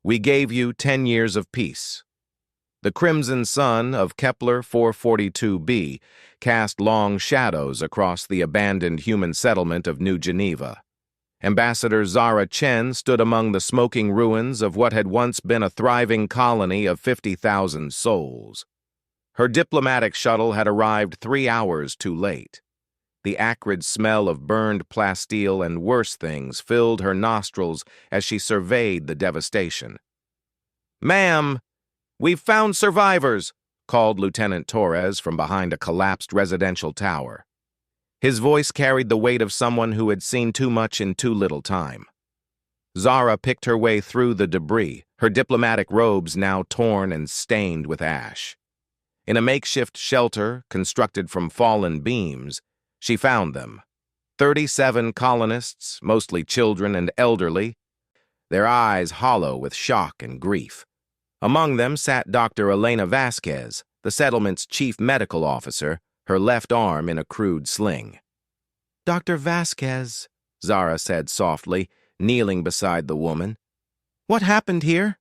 We gave you 10 years of peace. The crimson sun of Kepler 442b cast long shadows across the abandoned human settlement of New Geneva. Ambassador Zara Chen stood among the smoking ruins of what had once been a thriving colony of 50,000 souls. Her diplomatic shuttle had arrived 3 hours too late. The acrid smell of burned plasteel and worse things filled her nostrils as she surveyed the devastation. "Ma'am, we've found survivors," called Lieutenant Torres from behind a collapsed residential tower. His voice carried the weight of someone who had seen too much in too little time. Zara picked her way through the debris, her diplomatic robes now torn and stained with ash. In a makeshift shelter constructed from fallen beams, she found them. 37 colonists, mostly children and elderly, their eyes hollow with shock and grief. Among them sat Dr. Elena Vasquez, the settlement's chief medical officer, her left arm in a crude sling. "Dr. Vasquez," Zara said softly, kneeling beside the woman. "What happened here?"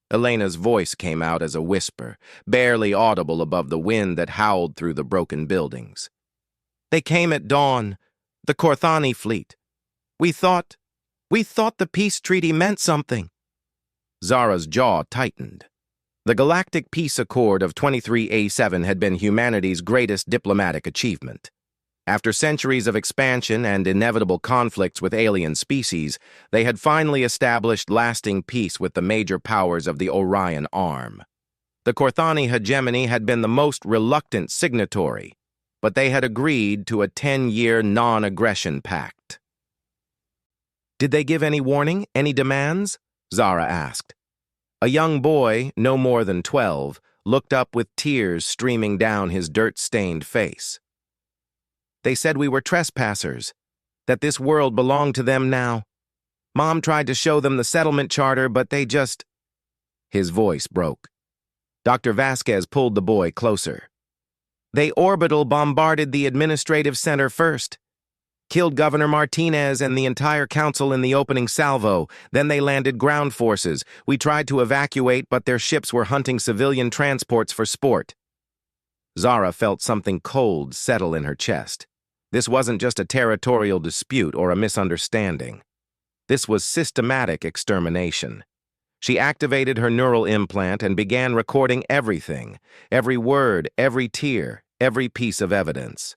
Elena's voice came out as a whisper, barely audible above the wind that howled through the broken buildings. "They came at dawn, the Korthani fleet. We thought the peace treaty meant something." Zara's jaw tightened. The Galactic Peace Accord of 23A7 had been humanity's greatest diplomatic achievement. After centuries of expansion and inevitable conflicts with alien species, they had finally established lasting peace with the major powers of the Orion Arm. The Korthani hegemony had been the most reluctant signatory, but they had agreed to a 10-year non-aggression pact. "Did they give any warning, any demands?" Zara asked. A young boy, no more than 12, looked up with tears streaming down his dirt-stained face. "They said we were trespassers, that this world belonged to them now. Mom tried to show them the settlement charter, but they just—" His voice broke. Dr. Vasquez pulled the boy closer. "They orbital bombarded the administrative center first. Killed Governor Martinez and the entire council in the opening salvo. Then they landed ground forces. We tried to evacuate, but their ships were hunting civilian transports for sport." Zara felt something cold settle in her chest. This wasn't just a territorial dispute or a misunderstanding. This was systematic extermination. She activated her neural implant and began recording everything, every word, every tear, every piece of evidence.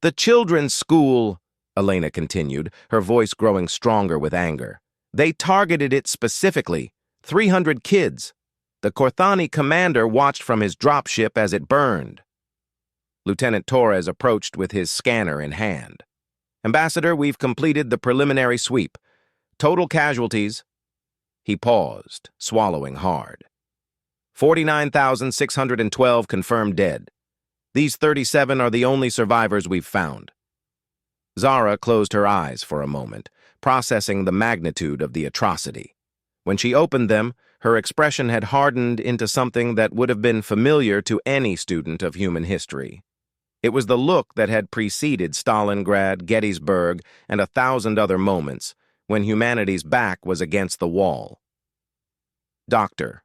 "The children's school," Elena continued, her voice growing stronger with anger. "They targeted it specifically. 300 kids. The Korthani commander watched from his dropship as it burned." Lieutenant Torres approached with his scanner in hand. "Ambassador, we've completed the preliminary sweep. Total casualties." He paused, swallowing hard. 49,612 confirmed dead. These 37 are the only survivors we've found." Zara closed her eyes for a moment, processing the magnitude of the atrocity. When she opened them, her expression had hardened into something that would have been familiar to any student of human history. It was the look that had preceded Stalingrad, Gettysburg, and 1,000 other moments, when humanity's back was against the wall. "Doctor,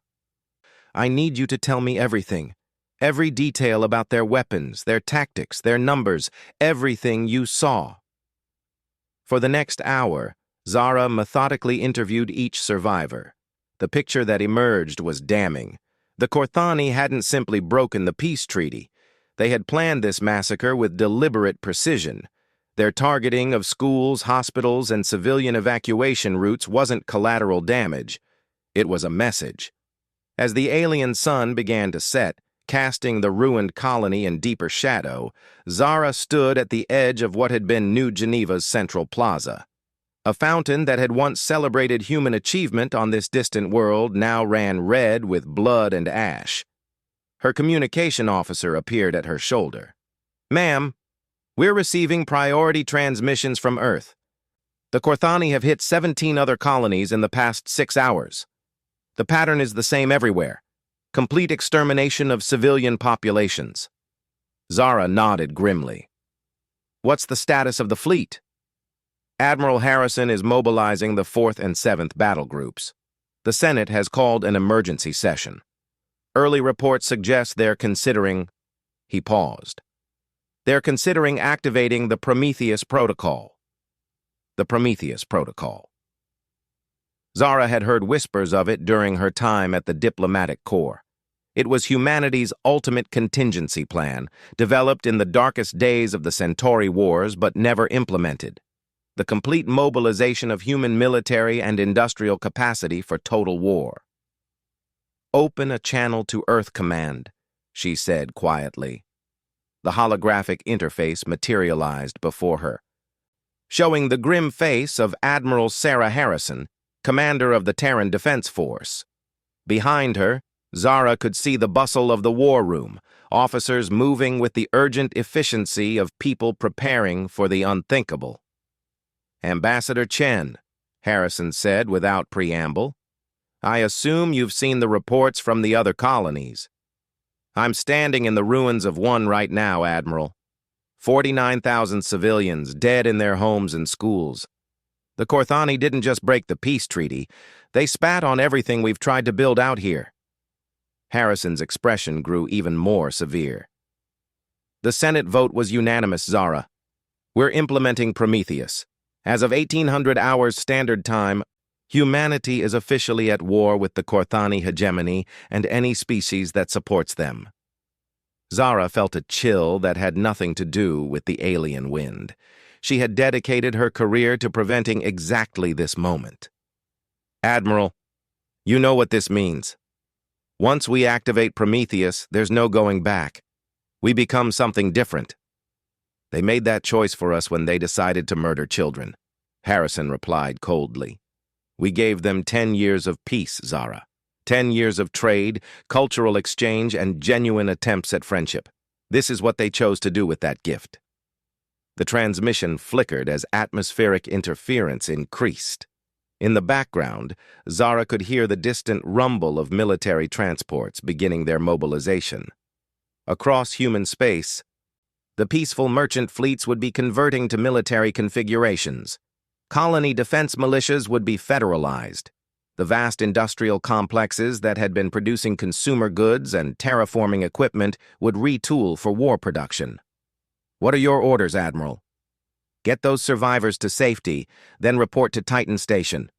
I need you to tell me everything. Every detail about their weapons, their tactics, their numbers, everything you saw." For the next hour, Zara methodically interviewed each survivor. The picture that emerged was damning. The Korthani hadn't simply broken the peace treaty. They had planned this massacre with deliberate precision. Their targeting of schools, hospitals, and civilian evacuation routes wasn't collateral damage. It was a message. As the alien sun began to set, casting the ruined colony in deeper shadow, Zara stood at the edge of what had been New Geneva's central plaza. A fountain that had once celebrated human achievement on this distant world now ran red with blood and ash. Her communication officer appeared at her shoulder. "Ma'am, we're receiving priority transmissions from Earth. The Korthani have hit 17 other colonies in the past 6 hours. The pattern is the same everywhere. Complete extermination of civilian populations." Zara nodded grimly. "What's the status of the fleet?" Admiral Harrison is mobilizing the 4th and 7th battle groups. The Senate has called an emergency session. Early reports suggest they're considering... He paused. They're considering activating the Prometheus Protocol. The Prometheus Protocol. Zara had heard whispers of it during her time at the Diplomatic Corps. It was humanity's ultimate contingency plan, developed in the darkest days of the Centauri Wars but never implemented. The complete mobilization of human military and industrial capacity for total war. "Open a channel to Earth Command," she said quietly. The holographic interface materialized before her, showing the grim face of Admiral Sarah Harrison, commander of the Terran Defense Force. Behind her, Zara could see the bustle of the war room, officers moving with the urgent efficiency of people preparing for the unthinkable. "Ambassador Chen," Harrison said without preamble, "I assume you've seen the reports from the other colonies." "I'm standing in the ruins of one right now, Admiral. 49,000 civilians dead in their homes and schools. The Korthani didn't just break the peace treaty, they spat on everything we've tried to build out here." Harrison's expression grew even more severe. "The Senate vote was unanimous, Zara. We're implementing Prometheus. As of 1800 hours Standard Time, humanity is officially at war with the Korthani hegemony and any species that supports them." Zara felt a chill that had nothing to do with the alien wind. She had dedicated her career to preventing exactly this moment. "Admiral, you know what this means. Once we activate Prometheus, there's no going back. We become something different. They made that choice for us when they decided to murder children," Harrison replied coldly. "We gave them 10 years of peace, Zara. 10 years of trade, cultural exchange, and genuine attempts at friendship. This is what they chose to do with that gift." The transmission flickered as atmospheric interference increased. In the background, Zara could hear the distant rumble of military transports beginning their mobilization. Across human space, the peaceful merchant fleets would be converting to military configurations. Colony defense militias would be federalized. The vast industrial complexes that had been producing consumer goods and terraforming equipment would retool for war production. "What are your orders, Admiral?" "Get those survivors to safety, then report to Titan Station.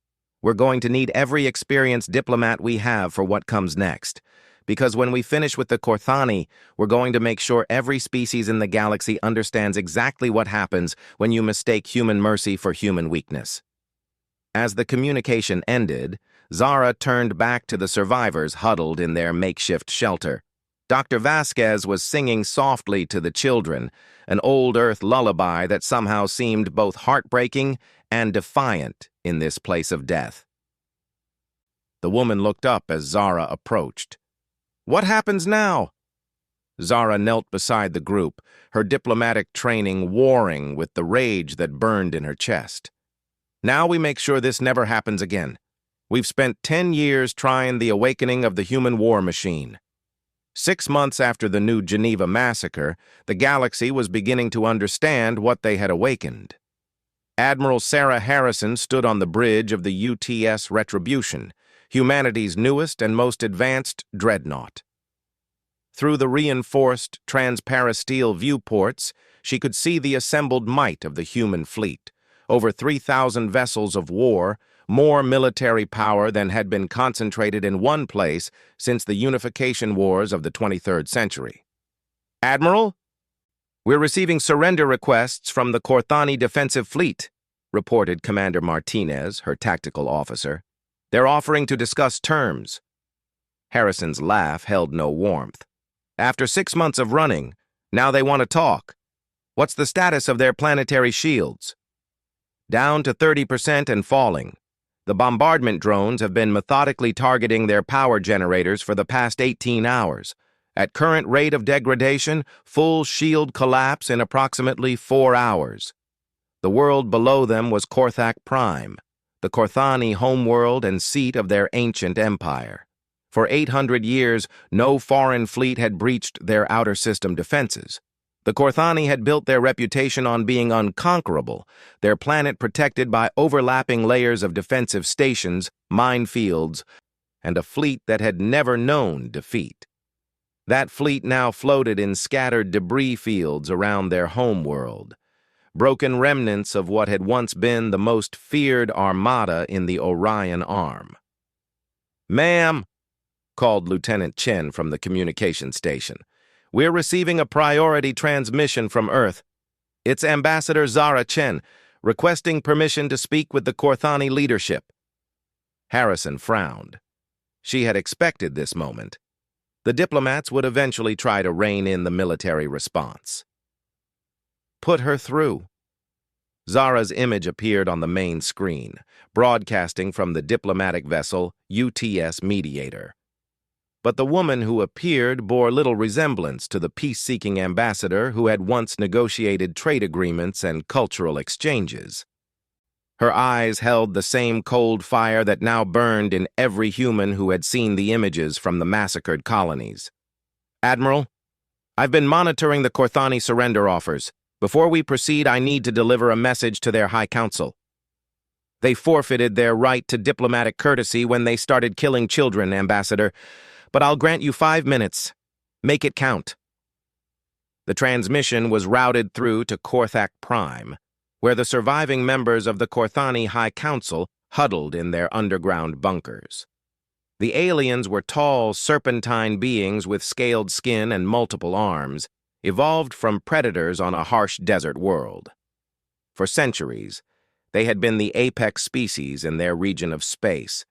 We're going to need every experienced diplomat we have for what comes next, because when we finish with the Korthani, we're going to make sure every species in the galaxy understands exactly what happens when you mistake human mercy for human weakness." As the communication ended, Zara turned back to the survivors huddled in their makeshift shelter. Dr. Vasquez was singing softly to the children, an old Earth lullaby that somehow seemed both heartbreaking and defiant in this place of death. The woman looked up as Zara approached. "What happens now?" Zara knelt beside the group, her diplomatic training warring with the rage that burned in her chest. "Now we make sure this never happens again. We've spent 10 years trying the awakening of the human war machine. 6 months after the New Geneva massacre, the galaxy was beginning to understand what they had awakened. Admiral Sarah Harrison stood on the bridge of the UTS Retribution, humanity's newest and most advanced dreadnought. Through the reinforced transparasteel viewports, she could see the assembled might of the human fleet, over 3,000 vessels of war, more military power than had been concentrated in one place since the unification wars of the 23rd century. "Admiral, we're receiving surrender requests from the Korthani Defensive Fleet," reported Commander Martinez, her tactical officer. "They're offering to discuss terms." Harrison's laugh held no warmth. "After 6 months of running, now they want to talk. What's the status of their planetary shields?" "Down to 30% and falling. The bombardment drones have been methodically targeting their power generators for the past 18 hours. At current rate of degradation, full shield collapse in approximately 4 hours. The world below them was Korthak Prime, the Korthani homeworld and seat of their ancient empire. For 800 years, no foreign fleet had breached their outer system defenses. The Korthani had built their reputation on being unconquerable, their planet protected by overlapping layers of defensive stations, minefields, and a fleet that had never known defeat. That fleet now floated in scattered debris fields around their homeworld, broken remnants of what had once been the most feared armada in the Orion Arm. "Ma'am," called Lieutenant Chen from the communication station, "we're receiving a priority transmission from Earth. It's Ambassador Zara Chen, requesting permission to speak with the Korthani leadership." Harrison frowned. She had expected this moment. The diplomats would eventually try to rein in the military response. "Put her through." Zara's image appeared on the main screen, broadcasting from the diplomatic vessel UTS Mediator. But the woman who appeared bore little resemblance to the peace-seeking ambassador who had once negotiated trade agreements and cultural exchanges. Her eyes held the same cold fire that now burned in every human who had seen the images from the massacred colonies. "Admiral, I've been monitoring the Korthani surrender offers. Before we proceed, I need to deliver a message to their High Council. They forfeited their right to diplomatic courtesy when they started killing children, Ambassador, but I'll grant you 5 minutes. Make it count." The transmission was routed through to Korthak Prime, where the surviving members of the Korthani High Council huddled in their underground bunkers. The aliens were tall, serpentine beings with scaled skin and multiple arms, evolved from predators on a harsh desert world. For centuries, they had been the apex species in their region of space,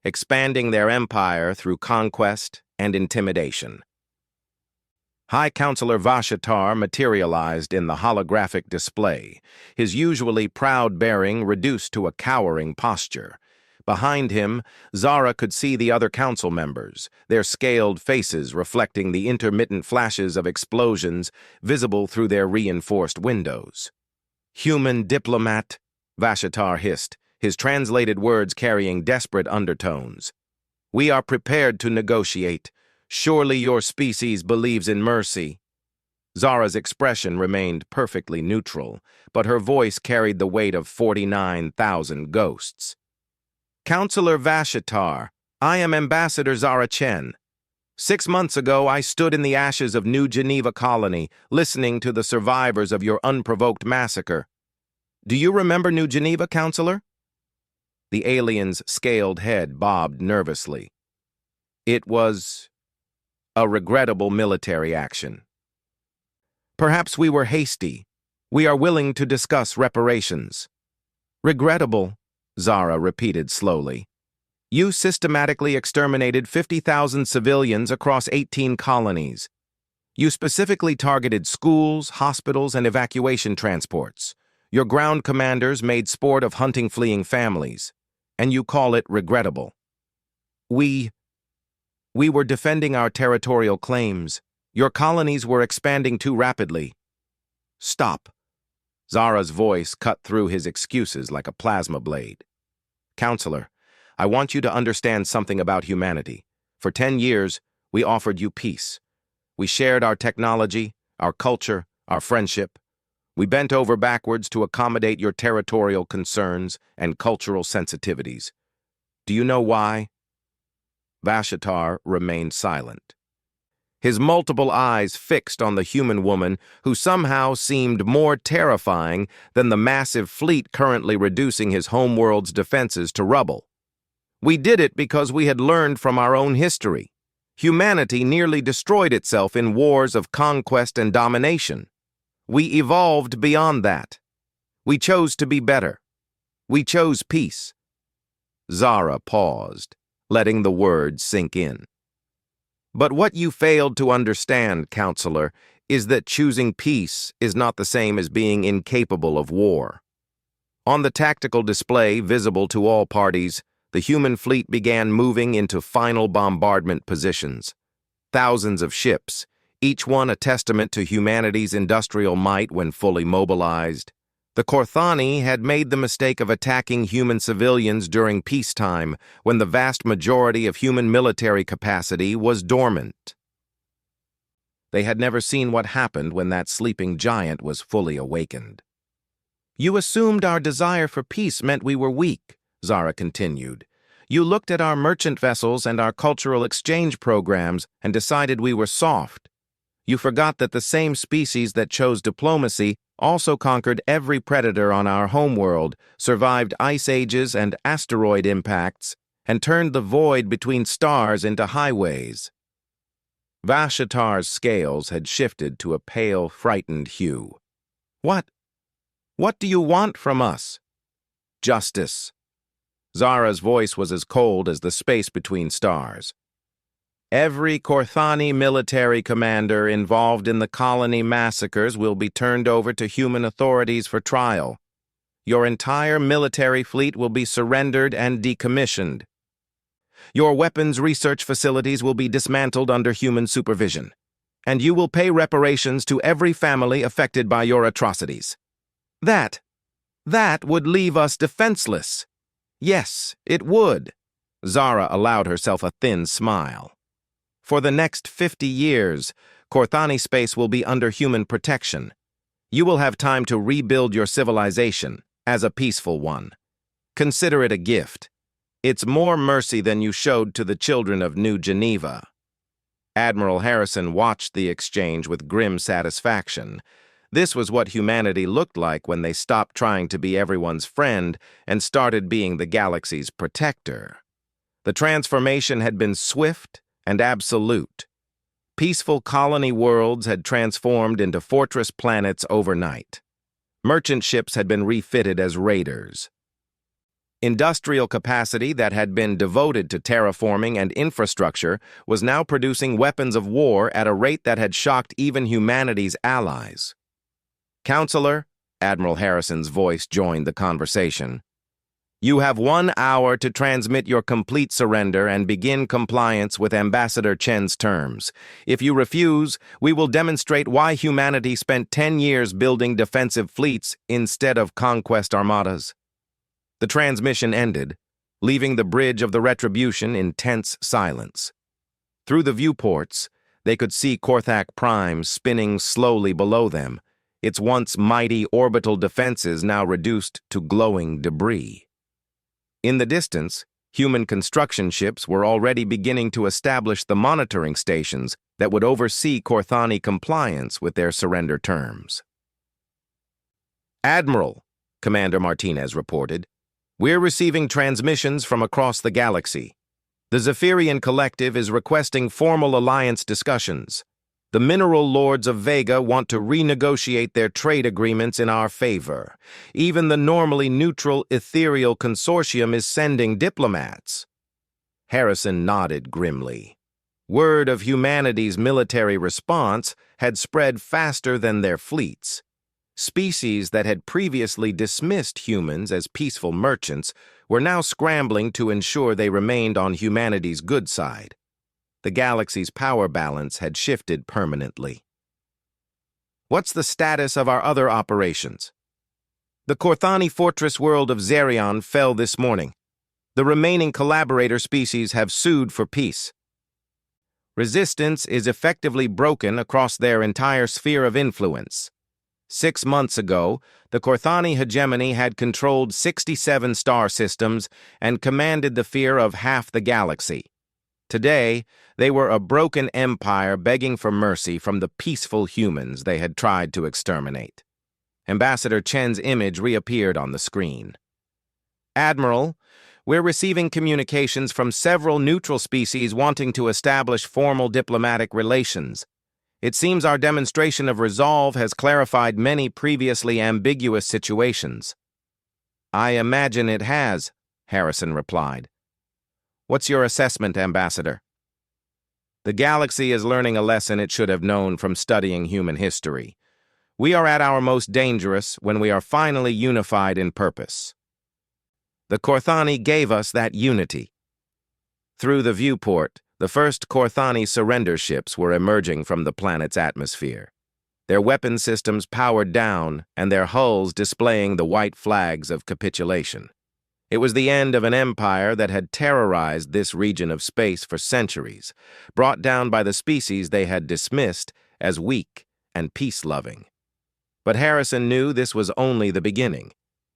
expanding their empire through conquest and intimidation. High Counselor Vashatar materialized in the holographic display, his usually proud bearing reduced to a cowering posture. Behind him, Zara could see the other council members, their scaled faces reflecting the intermittent flashes of explosions visible through their reinforced windows. "Human diplomat," Vashatar hissed, his translated words carrying desperate undertones. "We are prepared to negotiate. Surely your species believes in mercy." Zara's expression remained perfectly neutral, but her voice carried the weight of 49,000 ghosts. "Counselor Vashatar, I am Ambassador Zara Chen. 6 months ago, I stood in the ashes of New Geneva Colony, listening to the survivors of your unprovoked massacre. Do you remember New Geneva, Counselor?" The alien's scaled head bobbed nervously. "It was a regrettable military action. Perhaps we were hasty. We are willing to discuss reparations." "Regrettable," Zara repeated slowly. "You systematically exterminated 50,000 civilians across 18 colonies. You specifically targeted schools, hospitals, and evacuation transports. Your ground commanders made sport of hunting fleeing families, and you call it regrettable. We were defending our territorial claims. Your colonies were expanding too rapidly." "Stop." Zara's voice cut through his excuses like a plasma blade. "Counselor, I want you to understand something about humanity. For 10 years, we offered you peace. We shared our technology, our culture, our friendship. We bent over backwards to accommodate your territorial concerns and cultural sensitivities. Do you know why?" Vashatar remained silent, his multiple eyes fixed on the human woman who somehow seemed more terrifying than the massive fleet currently reducing his homeworld's defenses to rubble. "We did it because we had learned from our own history. Humanity nearly destroyed itself in wars of conquest and domination. We evolved beyond that. We chose to be better. We chose peace." Zara paused, letting the words sink in. "But what you failed to understand, Counselor, is that choosing peace is not the same as being incapable of war." On the tactical display visible to all parties, the human fleet began moving into final bombardment positions. Thousands of ships, each one a testament to humanity's industrial might when fully mobilized. The Korthani had made the mistake of attacking human civilians during peacetime, when the vast majority of human military capacity was dormant. They had never seen what happened when that sleeping giant was fully awakened. "You assumed our desire for peace meant we were weak," Zara continued. "You looked at our merchant vessels and our cultural exchange programs and decided we were soft. You forgot that the same species that chose diplomacy also conquered every predator on our homeworld, survived ice ages and asteroid impacts, and turned the void between stars into highways." Vashatar's scales had shifted to a pale, frightened hue. What do you want from us?" "Justice." Zara's voice was as cold as the space between stars. "Every Korthani military commander involved in the colony massacres will be turned over to human authorities for trial. Your entire military fleet will be surrendered and decommissioned. Your weapons research facilities will be dismantled under human supervision, and you will pay reparations to every family affected by your atrocities. That would leave us defenseless." "Yes, it would." Zara allowed herself a thin smile. "For the next 50 years, Korthani space will be under human protection. You will have time to rebuild your civilization as a peaceful one. Consider it a gift. It's more mercy than you showed to the children of New Geneva." Admiral Harrison watched the exchange with grim satisfaction. This was what humanity looked like when they stopped trying to be everyone's friend and started being the galaxy's protector. The transformation had been swift and absolute. Peaceful colony worlds had transformed into fortress planets overnight. Merchant ships had been refitted as raiders. Industrial capacity that had been devoted to terraforming and infrastructure was now producing weapons of war at a rate that had shocked even humanity's allies. "Counselor," Admiral Harrison's voice joined the conversation, "you have 1 hour to transmit your complete surrender and begin compliance with Ambassador Chen's terms. If you refuse, we will demonstrate why humanity spent 10 years building defensive fleets instead of conquest armadas." The transmission ended, leaving the bridge of the Retribution in tense silence. Through the viewports, they could see Korthak Prime spinning slowly below them, its once mighty orbital defenses now reduced to glowing debris. In the distance, human construction ships were already beginning to establish the monitoring stations that would oversee Korthani compliance with their surrender terms. "Admiral," Commander Martinez reported, "we're receiving transmissions from across the galaxy. The Zephyrian Collective is requesting formal alliance discussions. The mineral lords of Vega want to renegotiate their trade agreements in our favor. Even the normally neutral ethereal consortium is sending diplomats." Harrison nodded grimly. Word of humanity's military response had spread faster than their fleets. Species that had previously dismissed humans as peaceful merchants were now scrambling to ensure they remained on humanity's good side. The galaxy's power balance had shifted permanently. "What's the status of our other operations?" "The Korthani fortress world of Zerion fell this morning. The remaining collaborator species have sued for peace. Resistance is effectively broken across their entire sphere of influence. 6 months ago, the Korthani hegemony had controlled 67 star systems and commanded the fear of half the galaxy. Today, they were a broken empire begging for mercy from the peaceful humans they had tried to exterminate." Ambassador Chen's image reappeared on the screen. "Admiral, we're receiving communications from several neutral species wanting to establish formal diplomatic relations. It seems our demonstration of resolve has clarified many previously ambiguous situations." "I imagine it has," Harrison replied. "What's your assessment, Ambassador?" "The galaxy is learning a lesson it should have known from studying human history. We are at our most dangerous when we are finally unified in purpose. The Korthani gave us that unity." Through the viewport, the first Korthani surrender ships were emerging from the planet's atmosphere. Their weapon systems powered down and their hulls displaying the white flags of capitulation. It was the end of an empire that had terrorized this region of space for centuries, brought down by the species they had dismissed as weak and peace-loving. But Harrison knew this was only the beginning.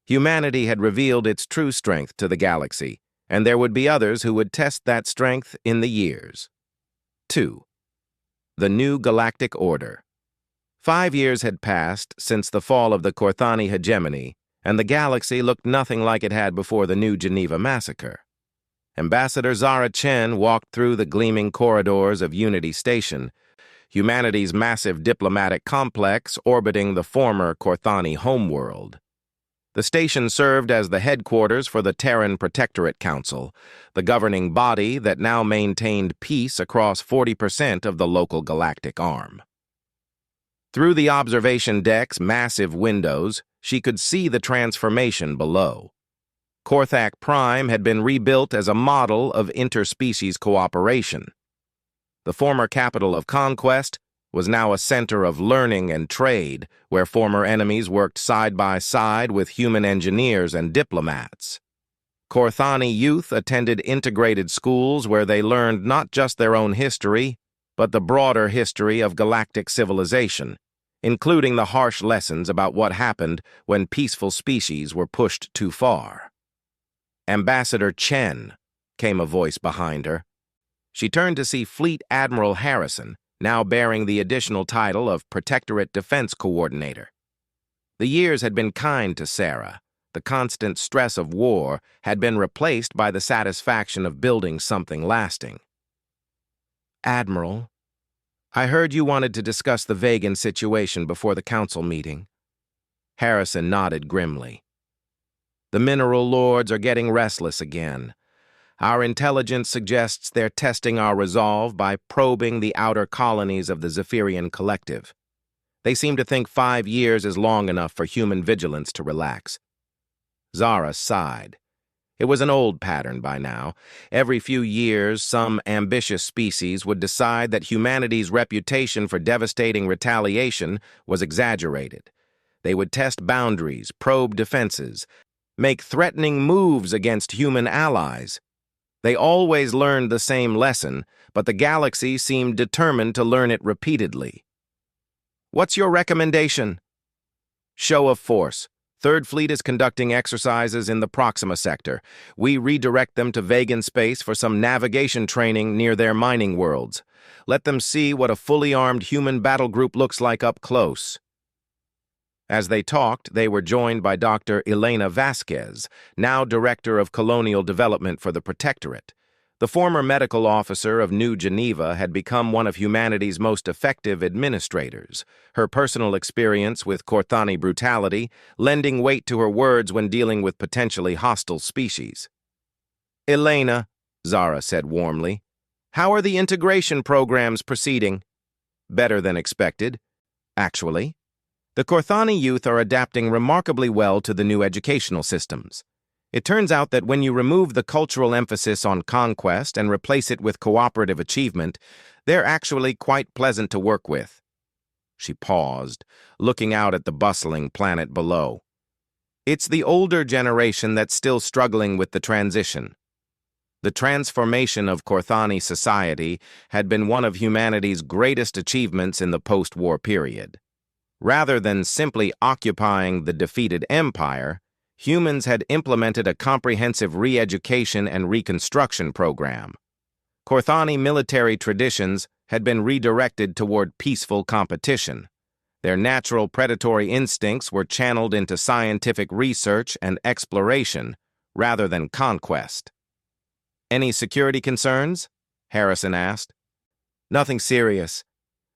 Humanity had revealed its true strength to the galaxy, and there would be others who would test that strength in the years. 2. The New Galactic Order. 5 years had passed since the fall of the Corthani hegemony, and the galaxy looked nothing like it had before the New Geneva massacre. Ambassador Zara Chen walked through the gleaming corridors of Unity Station, humanity's massive diplomatic complex orbiting the former Corthani homeworld. The station served as the headquarters for the Terran Protectorate Council, the governing body that now maintained peace across 40% of the local galactic arm. Through the observation deck's massive windows, she could see the transformation below. Korthak Prime had been rebuilt as a model of interspecies cooperation. The former capital of conquest was now a center of learning and trade, where former enemies worked side by side with human engineers and diplomats. Corthani youth attended integrated schools where they learned not just their own history, but the broader history of galactic civilization, including the harsh lessons about what happened when peaceful species were pushed too far. Ambassador Chen, came a voice behind her. She turned to see Fleet Admiral Harrison, now bearing the additional title of Protectorate Defense Coordinator. The years had been kind to Sarah. The constant stress of war had been replaced by the satisfaction of building something lasting. Admiral, I heard you wanted to discuss the Vegan situation before the council meeting. Harrison nodded grimly. The mineral lords are getting restless again. Our intelligence suggests they're testing our resolve by probing the outer colonies of the Zephyrian Collective. They seem to think 5 years is long enough for human vigilance to relax. Zara sighed. It was an old pattern by now. Every few years, some ambitious species would decide that humanity's reputation for devastating retaliation was exaggerated. They would test boundaries, probe defenses, make threatening moves against human allies. They always learned the same lesson, but the galaxy seemed determined to learn it repeatedly. What's your recommendation? Show of force. Third Fleet is conducting exercises in the Proxima sector. We redirect them to Vegan space for some navigation training near their mining worlds. Let them see what a fully armed human battle group looks like up close. As they talked, they were joined by Dr. Elena Vasquez, now Director of Colonial Development for the Protectorate. The former medical officer of New Geneva had become one of humanity's most effective administrators, her personal experience with Corthani brutality lending weight to her words when dealing with potentially hostile species. Elena, Zara said warmly, how are the integration programs proceeding? Better than expected, actually. The Corthani youth are adapting remarkably well to the new educational systems. It turns out that when you remove the cultural emphasis on conquest and replace it with cooperative achievement, they're actually quite pleasant to work with. She paused, looking out at the bustling planet below. It's the older generation that's still struggling with the transition. The transformation of Corthani society had been one of humanity's greatest achievements in the post-war period. Rather than simply occupying the defeated empire, humans had implemented a comprehensive re-education and reconstruction program. Corthani military traditions had been redirected toward peaceful competition. Their natural predatory instincts were channeled into scientific research and exploration rather than conquest. Any security concerns? Harrison asked. Nothing serious.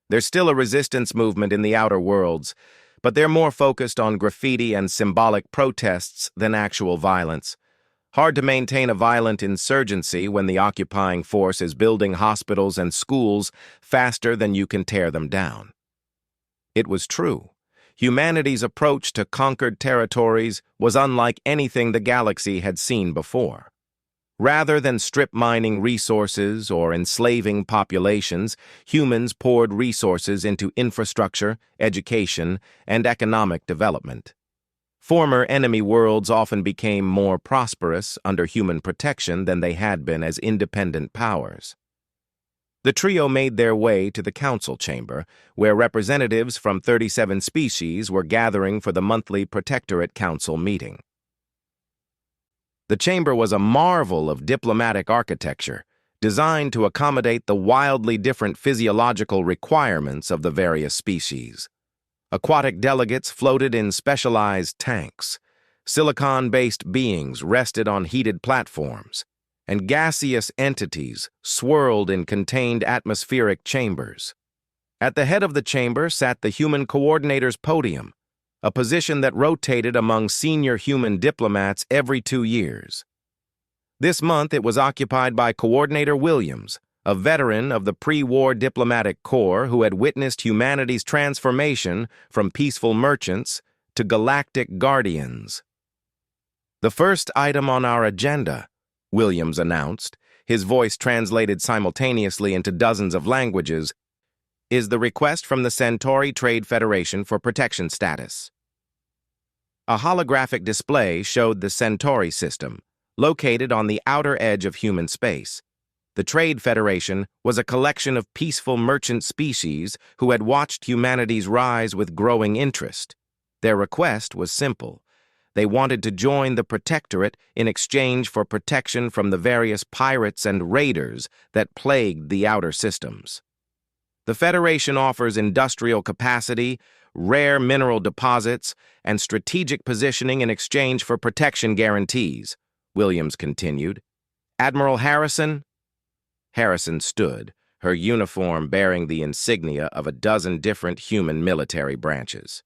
There's still a resistance movement in the outer worlds, but they're more focused on graffiti and symbolic protests than actual violence. Hard to maintain a violent insurgency when the occupying force is building hospitals and schools faster than you can tear them down. It was true. Humanity's approach to conquered territories was unlike anything the galaxy had seen before. Rather than strip mining resources or enslaving populations, humans poured resources into infrastructure, education, and economic development. Former enemy worlds often became more prosperous under human protection than they had been as independent powers. The trio made their way to the council chamber, where representatives from 37 species were gathering for the monthly Protectorate Council meeting. The chamber was a marvel of diplomatic architecture, designed to accommodate the wildly different physiological requirements of the various species. Aquatic delegates floated in specialized tanks. Silicon-based beings rested on heated platforms, and gaseous entities swirled in contained atmospheric chambers. At the head of the chamber sat the Human Coordinator's podium, a position that rotated among senior human diplomats every 2 years. This month it was occupied by Coordinator Williams, a veteran of the pre-war diplomatic corps who had witnessed humanity's transformation from peaceful merchants to galactic guardians. "The first item on our agenda," Williams announced, his voice translated simultaneously into dozens of languages, "is the request from the Centauri Trade Federation for protection status." A holographic display showed the Centauri system, located on the outer edge of human space. The Trade Federation was a collection of peaceful merchant species who had watched humanity's rise with growing interest. Their request was simple. They wanted to join the Protectorate in exchange for protection from the various pirates and raiders that plagued the outer systems. The Federation offers industrial capacity, rare mineral deposits, and strategic positioning in exchange for protection guarantees, Williams continued. "Admiral Harrison?" Harrison stood, her uniform bearing the insignia of a dozen different human military branches.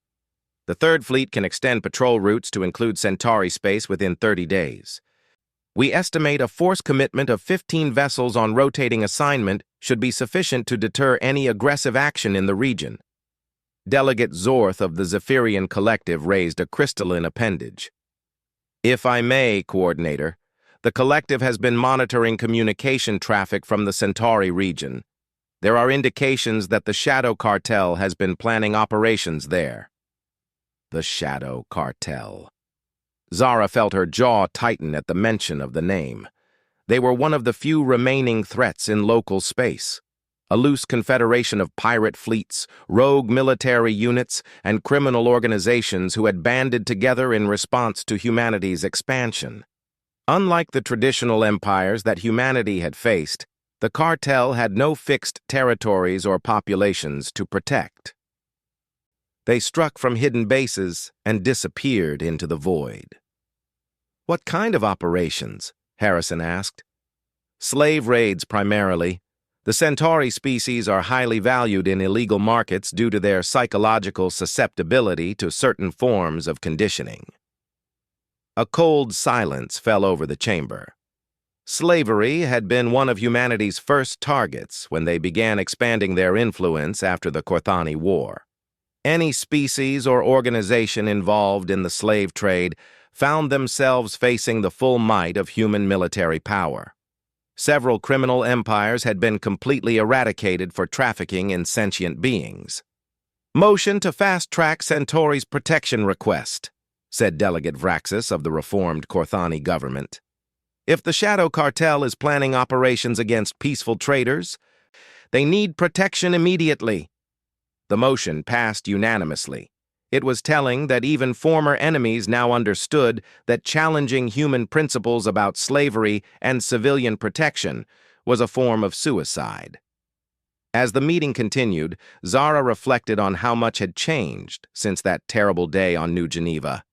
"The Third Fleet can extend patrol routes to include Centauri space within 30 days. We estimate a force commitment of 15 vessels on rotating assignment should be sufficient to deter any aggressive action in the region." Delegate Zorth of the Zephyrian Collective raised a crystalline appendage. "If I may, Coordinator, the Collective has been monitoring communication traffic from the Centauri region. There are indications that the Shadow Cartel has been planning operations there." The Shadow Cartel. Zara felt her jaw tighten at the mention of the name. They were one of the few remaining threats in local space. A loose confederation of pirate fleets, rogue military units, and criminal organizations who had banded together in response to humanity's expansion. Unlike the traditional empires that humanity had faced, the cartel had no fixed territories or populations to protect. They struck from hidden bases and disappeared into the void. "What kind of operations?" Harrison asked. "Slave raids, primarily. The Centauri species are highly valued in illegal markets due to their psychological susceptibility to certain forms of conditioning." A cold silence fell over the chamber. Slavery had been one of humanity's first targets when they began expanding their influence after the Korthani War. Any species or organization involved in the slave trade found themselves facing the full might of human military power. Several criminal empires had been completely eradicated for trafficking in sentient beings. "Motion to fast-track Centauri's protection request," said Delegate Vraxis of the reformed Korthani government. "If the Shadow Cartel is planning operations against peaceful traders, they need protection immediately." The motion passed unanimously. It was telling that even former enemies now understood that challenging human principles about slavery and civilian protection was a form of suicide. As the meeting continued, Zara reflected on how much had changed since that terrible day on New Geneva.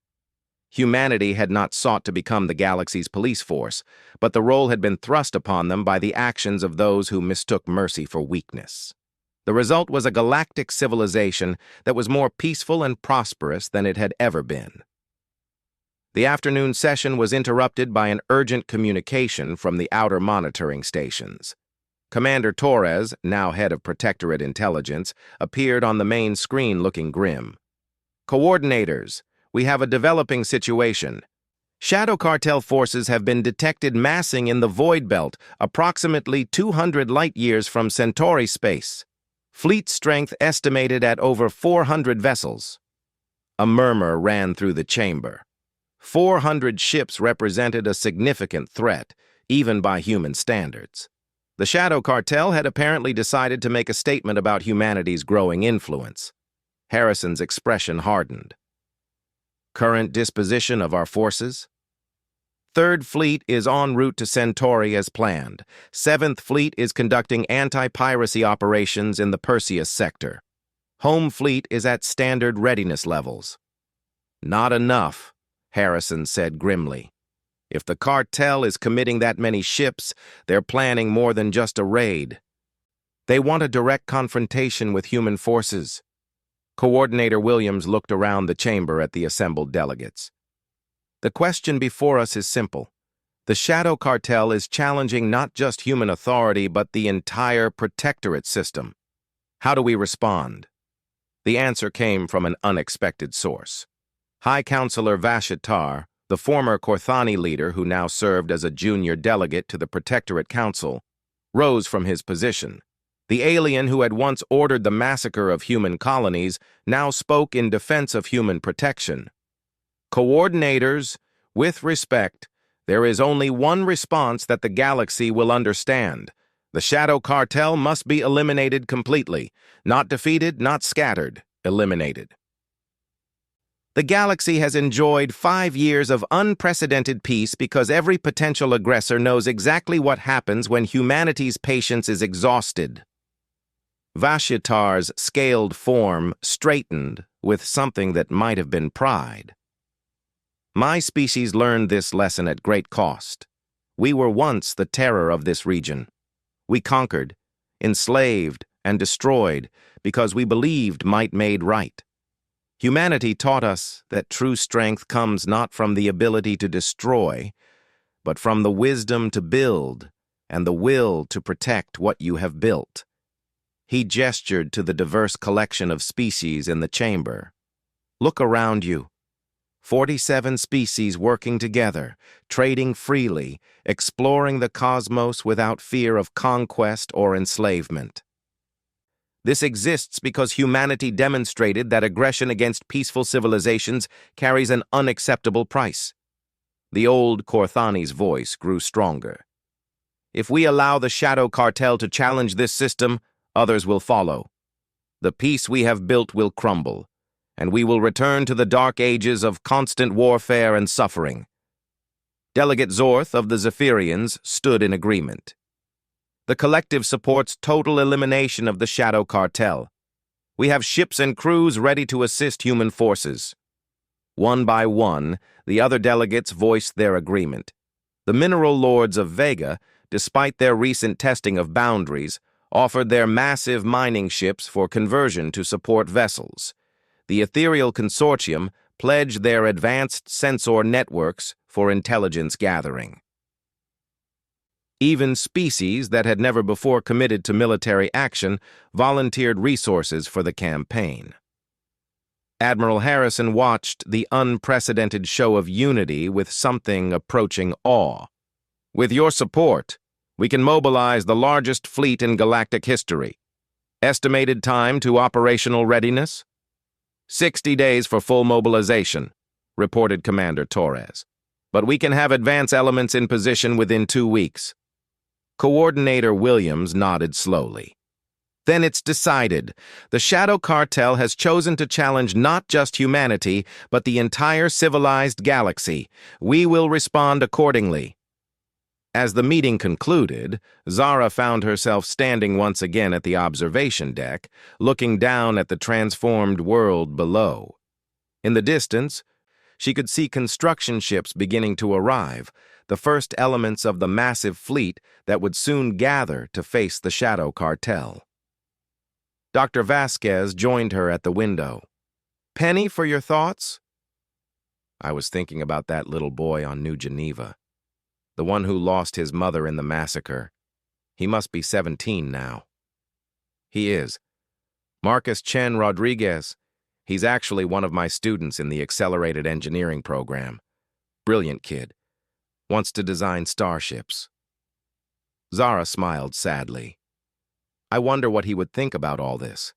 Humanity had not sought to become the galaxy's police force, but the role had been thrust upon them by the actions of those who mistook mercy for weakness. The result was a galactic civilization that was more peaceful and prosperous than it had ever been. The afternoon session was interrupted by an urgent communication from the outer monitoring stations. Commander Torres, now head of Protectorate Intelligence, appeared on the main screen looking grim. "Coordinators, we have a developing situation. Shadow Cartel forces have been detected massing in the Void Belt, approximately 200 light-years from Centauri space. Fleet strength estimated at over 400 vessels." A murmur ran through the chamber. 400 ships represented a significant threat, even by human standards. The Shadow Cartel had apparently decided to make a statement about humanity's growing influence. Harrison's expression hardened. Current disposition of our forces? Third Fleet is en route to Centauri as planned. Seventh Fleet is conducting anti-piracy operations in the Perseus sector. Home Fleet is at standard readiness levels. Not enough, Harrison said grimly. If the cartel is committing that many ships, they're planning more than just a raid. They want a direct confrontation with human forces. Coordinator Williams looked around the chamber at the assembled delegates. The question before us is simple. The Shadow Cartel is challenging not just human authority, but the entire protectorate system. How do we respond? The answer came from an unexpected source. High Counselor Vashitar, the former Korthani leader who now served as a junior delegate to the Protectorate Council, rose from his position. The alien who had once ordered the massacre of human colonies now spoke in defense of human protection. Coordinators, with respect, there is only one response that the galaxy will understand. The Shadow Cartel must be eliminated completely. Not defeated, not scattered, eliminated. The galaxy has enjoyed 5 years of unprecedented peace because every potential aggressor knows exactly what happens when humanity's patience is exhausted. Vashitar's scaled form straightened with something that might have been pride. My species learned this lesson at great cost. We were once the terror of this region. We conquered, enslaved, and destroyed because we believed might made right. Humanity taught us that true strength comes not from the ability to destroy, but from the wisdom to build and the will to protect what you have built. He gestured to the diverse collection of species in the chamber. Look around you. 47 species working together, trading freely, exploring the cosmos without fear of conquest or enslavement. This exists because humanity demonstrated that aggression against peaceful civilizations carries an unacceptable price. The old Korthani's voice grew stronger. If we allow the Shadow Cartel to challenge this system, others will follow. The peace we have built will crumble, and we will return to the dark ages of constant warfare and suffering. Delegate Zorth of the Zephyrians stood in agreement. The collective supports total elimination of the Shadow Cartel. We have ships and crews ready to assist human forces. One by one, the other delegates voiced their agreement. The mineral lords of Vega, despite their recent testing of boundaries, offered their massive mining ships for conversion to support vessels. The Ethereal Consortium pledged their advanced sensor networks for intelligence gathering. Even species that had never before committed to military action volunteered resources for the campaign. Admiral Harrison watched the unprecedented show of unity with something approaching awe. With your support, we can mobilize the largest fleet in galactic history. Estimated time to operational readiness? 60 days for full mobilization, reported Commander Torres. But we can have advance elements in position within 2 weeks. Coordinator Williams nodded slowly. Then it's decided. The Shadow Cartel has chosen to challenge not just humanity, but the entire civilized galaxy. We will respond accordingly. As the meeting concluded, Zara found herself standing once again at the observation deck, looking down at the transformed world below. In the distance, she could see construction ships beginning to arrive, the first elements of the massive fleet that would soon gather to face the Shadow Cartel. Dr. Vasquez joined her at the window. "Penny, for your thoughts?" I was thinking about that little boy on New Geneva, the one who lost his mother in the massacre. He must be 17 now. He is. Marcus Chen Rodriguez. He's actually one of my students in the accelerated engineering program. Brilliant kid. Wants to design starships. Zara smiled sadly. I wonder what he would think about all this,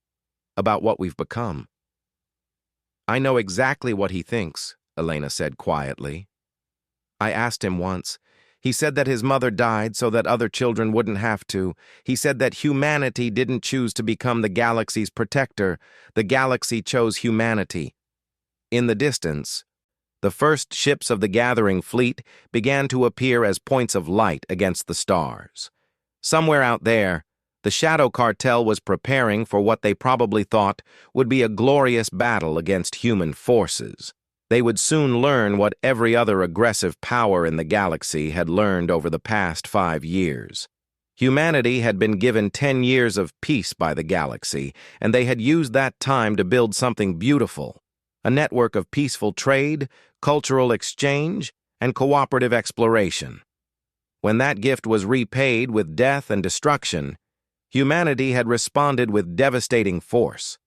about what we've become. I know exactly what he thinks, Elena said quietly. I asked him once. He said that his mother died so that other children wouldn't have to. He said that humanity didn't choose to become the galaxy's protector. The galaxy chose humanity. In the distance, the first ships of the gathering fleet began to appear as points of light against the stars. Somewhere out there, the Shadow Cartel was preparing for what they probably thought would be a glorious battle against human forces. They would soon learn what every other aggressive power in the galaxy had learned over the past 5 years. Humanity had been given 10 years of peace by the galaxy, and they had used that time to build something beautiful. A network of peaceful trade, cultural exchange, and cooperative exploration. When that gift was repaid with death and destruction, humanity had responded with devastating force.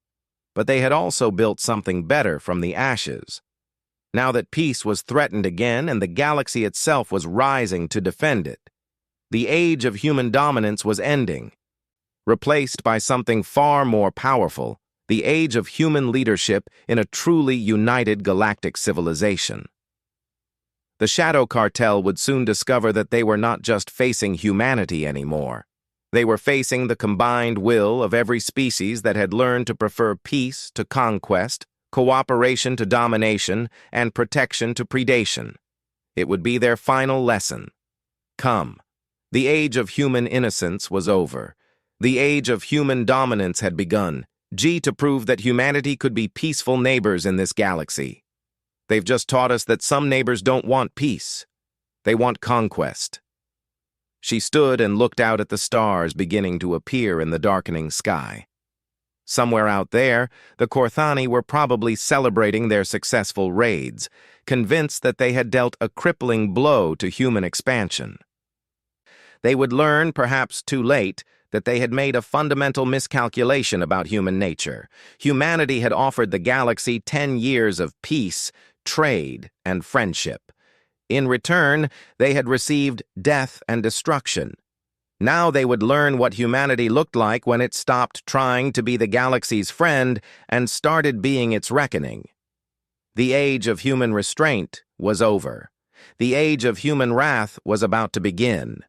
But they had also built something better from the ashes. Now that peace was threatened again and the galaxy itself was rising to defend it, the age of human dominance was ending, replaced by something far more powerful, the age of human leadership in a truly united galactic civilization. The Shadow Cartel would soon discover that they were not just facing humanity anymore. They were facing the combined will of every species that had learned to prefer peace to conquest, cooperation to domination, and protection to predation. It would be their final lesson. Come. The age of human innocence was over. The age of human dominance had begun. To prove that humanity could be peaceful neighbors in this galaxy. They've just taught us that some neighbors don't want peace. They want conquest. She stood and looked out at the stars beginning to appear in the darkening sky. Somewhere out there, the Korthani were probably celebrating their successful raids, convinced that they had dealt a crippling blow to human expansion. They would learn, perhaps too late, that they had made a fundamental miscalculation about human nature. Humanity had offered the galaxy 10 years of peace, trade, and friendship. In return, they had received death and destruction. Now they would learn what humanity looked like when it stopped trying to be the galaxy's friend and started being its reckoning. The age of human restraint was over. The age of human wrath was about to begin.